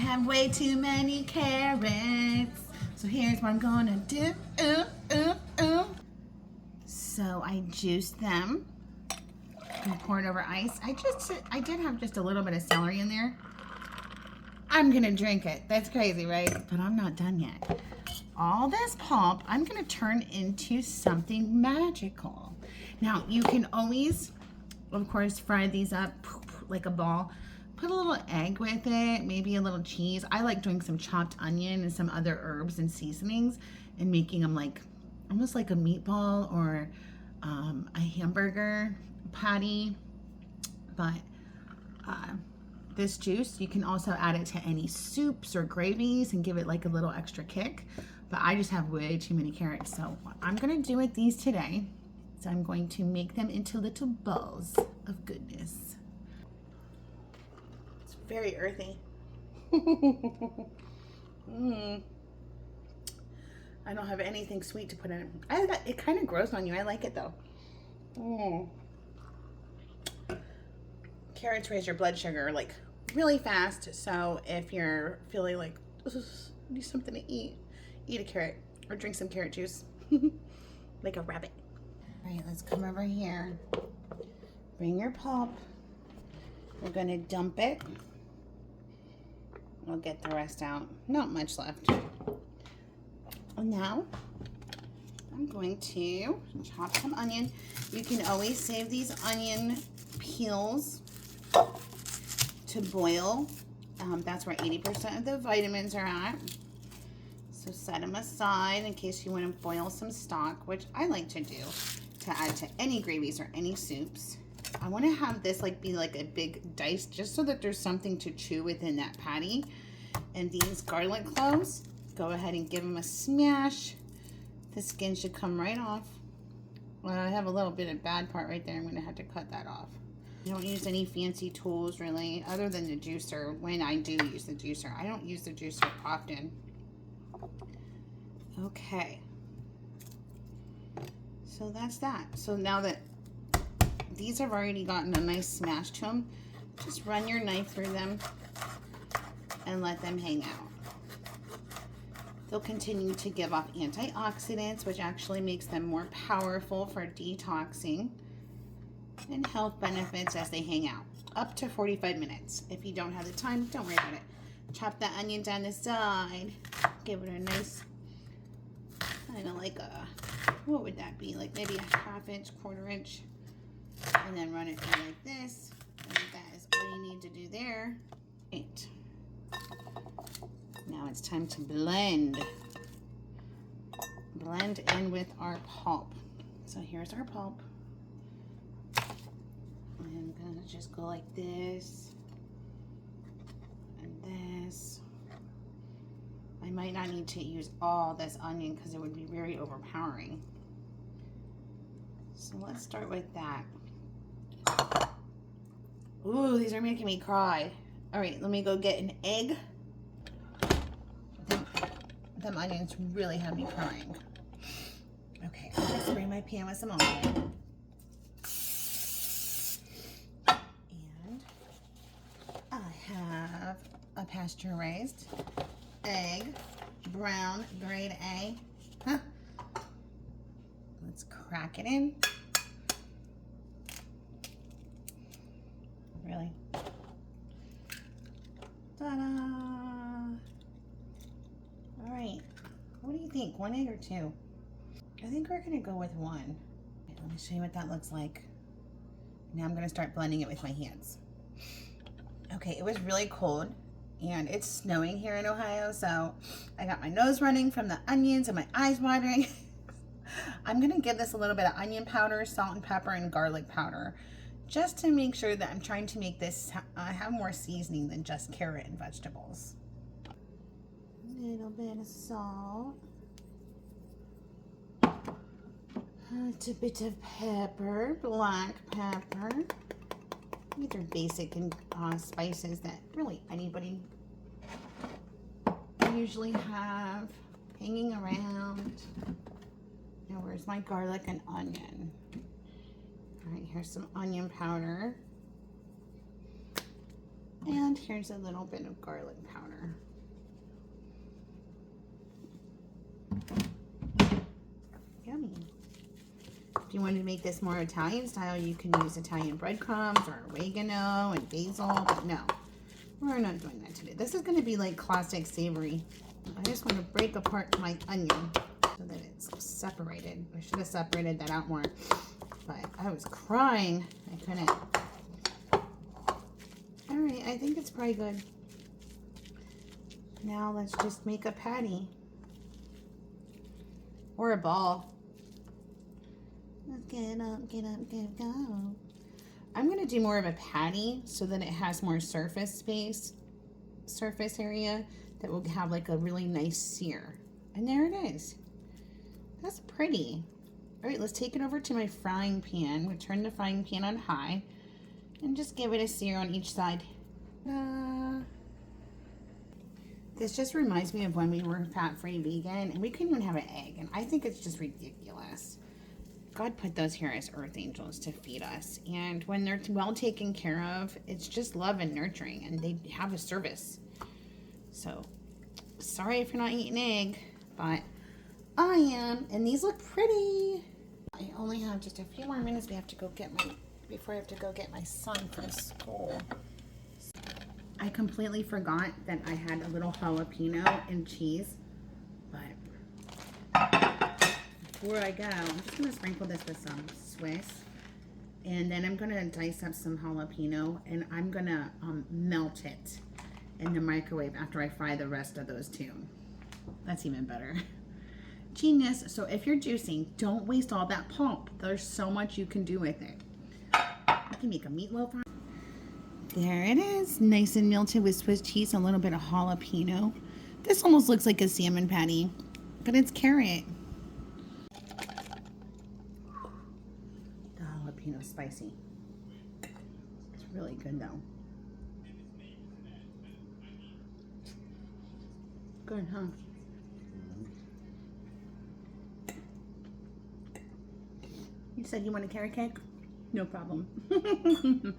have way too many carrots. So here's what I'm gonna do. So I juiced them and poured over ice. I did have just a little bit of celery in there. I'm gonna drink it. That's crazy, right? But I'm not done yet. All this pulp, I'm gonna turn into something magical. Now, you can always, of course, fry these up like a ball. Put a little egg with it, maybe a little cheese. I like doing some chopped onion and some other herbs and seasonings and making them like, almost like a meatball or a hamburger patty. But this juice, you can also add it to any soups or gravies and give it like a little extra kick. But I just have way too many carrots. So what I'm gonna do with these today is I'm going to make them into little balls of goodness. It's very earthy. I don't have anything sweet to put in it. It kind of grows on you. I like it though. Carrots raise your blood sugar like really fast. So if you're feeling like need something to eat a carrot or drink some carrot juice like a rabbit. All right, let's come over here. Bring your pulp. We're gonna dump it. We'll get the rest out. Not much left. And now I'm going to chop some onion. You can always save these onion peels to boil. That's where 80% of the vitamins are at. So set them aside in case you want to boil some stock, which I like to do to add to any gravies or any soups. I want to have this be like a big dice just so that there's something to chew within that patty. And these garlic cloves, go ahead and give them a smash. The skin should come right off. Well, I have a little bit of bad part right there. I'm going to have to cut that off. I don't use any fancy tools really, other than the juicer. When I do use the juicer, I don't use the juicer often. Okay. So that's that. So now that these have already gotten a nice smash to them, just run your knife through them and let them hang out. They'll continue to give off antioxidants, which actually makes them more powerful for detoxing, and health benefits as they hang out. Up to 45 minutes. If you don't have the time, don't worry about it. Chop that onion down the side. Give it a nice, kind of like a, what would that be? Like maybe a 1/2 inch, 1/4 inch. And then run it through like this. And that is all you need to do there. Right. Now it's time to blend. Blend in with our pulp. So here's our pulp. I'm gonna just go like this and this. I might not need to use all this onion because it would be very overpowering. So let's start with that. Ooh, these are making me cry. All right, let me go get an egg. Them onions really have me crying. Okay, I'm gonna spray my pan with some olive oil. And I have a pasture-raised egg, brown grade A. Huh. Let's crack it in. Really? Ta-da! All right, what do you think? 1 egg or 2? I think we're gonna go with 1. Okay, let me show you what that looks like. Now I'm gonna start blending it with my hands. Okay, it was really cold and it's snowing here in Ohio, so I got my nose running from the onions and my eyes watering. I'm gonna give this a little bit of onion powder, salt and pepper, and garlic powder, just to make sure that I'm trying to make this have more seasoning than just carrot and vegetables. A little bit of salt. A bit of pepper, black pepper. These are basic spices that really anybody usually have hanging around. Now where's my garlic and onion? All right, here's some onion powder. And here's a little bit of garlic powder. Yummy. If you wanted to make this more Italian style, you can use Italian breadcrumbs or oregano and basil, but no, we're not doing that today. This is going to be like classic savory. I just want to break apart my onion so that it's separated. I should have separated that out more, but I was crying. I couldn't. All right, I think it's probably good. Now let's just make a patty or a ball. Let's get up, go. I'm gonna do more of a patty so that it has more surface area that will have like a really nice sear. And there it is. That's pretty. All right, let's take it over to my frying pan. We'll turn the frying pan on high and just give it a sear on each side. This just reminds me of when we were fat-free vegan and we couldn't even have an egg. And I think it's just ridiculous. God put those here as earth angels to feed us. And when they're well taken care of, it's just love and nurturing. And they have a service. So, sorry if you're not eating egg, but I am. And these look pretty. I only have just a few more minutes. We have to go get before I have to go get my son from school. I completely forgot that I had a little jalapeno and cheese. But before I go, I'm just going to sprinkle this with some Swiss. And then I'm going to dice up some jalapeno. And I'm going to melt it in the microwave after I fry the rest of those two. That's even better. Genius. So if you're juicing, don't waste all that pulp. There's so much you can do with it. You can make a meatloaf. There it is. Nice and melted with Swiss cheese and a little bit of jalapeno. This almost looks like a salmon patty, but it's carrot. The jalapeno's spicy. It's really good though. Good, huh? You said you want a carrot cake? No problem.